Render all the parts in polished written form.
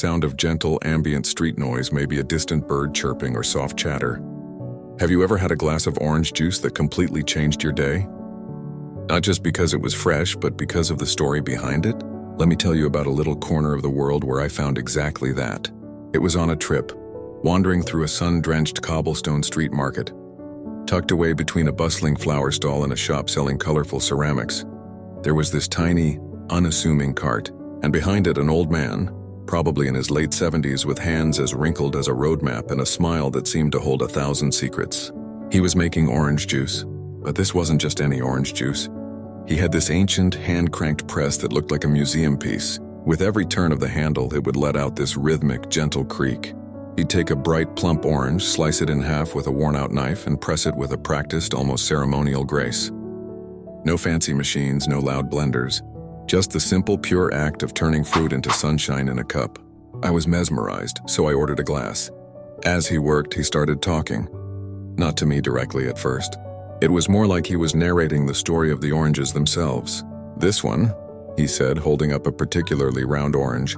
sound of gentle, ambient street noise, maybe a distant bird chirping or soft chatter. Have you ever had a glass of orange juice that completely changed your day? Not just because it was fresh, but because of the story behind it? Let me tell you about a little corner of the world where I found exactly that. It was on a trip, wandering through a sun-drenched cobblestone street market. Tucked away between a bustling flower stall and a shop selling colorful ceramics, there was this tiny, unassuming cart, and behind it an old man, probably in his late 70s, with hands as wrinkled as a road map and a smile that seemed to hold 1,000 secrets. He was making orange juice, but this wasn't just any orange juice. He had this ancient, hand-cranked press that looked like a museum piece. With every turn of the handle, it would let out this rhythmic, gentle creak. He'd take a bright, plump orange, slice it in half with a worn-out knife, and press it with a practiced, almost ceremonial grace. No fancy machines, no loud blenders. Just the simple, pure act of turning fruit into sunshine in a cup. I was mesmerized, so I ordered a glass. As he worked, he started talking. Not to me directly at first. It was more like he was narrating the story of the oranges themselves. "This one," he said, holding up a particularly round orange,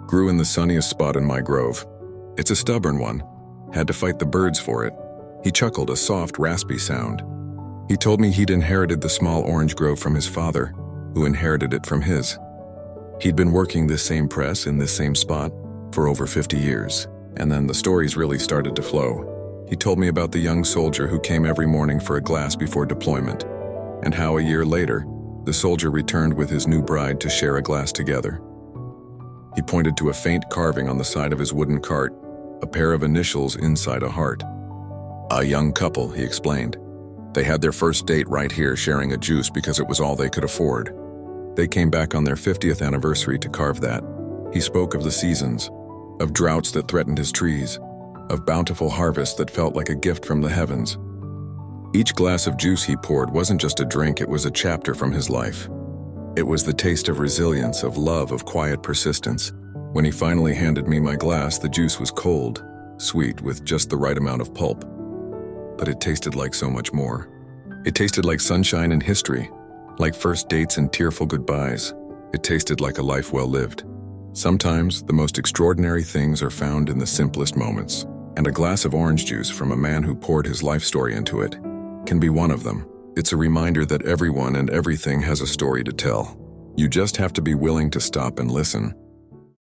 "grew in the sunniest spot in my grove. It's a stubborn one. Had to fight the birds for it." He chuckled, a soft, raspy sound. He told me he'd inherited the small orange grove from his father, who inherited it from his. He'd been working this same press in this same spot for over 50 years, and then the stories really started to flow. He told me about the young soldier who came every morning for a glass before deployment, and how a year later, the soldier returned with his new bride to share a glass together. He pointed to a faint carving on the side of his wooden cart, a pair of initials inside a heart. "A young couple," he explained. "They had their first date right here sharing a juice because it was all they could afford. They came back on their 50th anniversary to carve that." He spoke of the seasons, of droughts that threatened his trees, of bountiful harvests that felt like a gift from the heavens. Each glass of juice he poured wasn't just a drink, it was a chapter from his life. It was the taste of resilience, of love, of quiet persistence. When he finally handed me my glass, the juice was cold, sweet, with just the right amount of pulp. But it tasted like so much more. It tasted like sunshine and history, like first dates and tearful goodbyes. It tasted like a life well lived. Sometimes, the most extraordinary things are found in the simplest moments, and a glass of orange juice from a man who poured his life story into it can be one of them. It's a reminder that everyone and everything has a story to tell. You just have to be willing to stop and listen.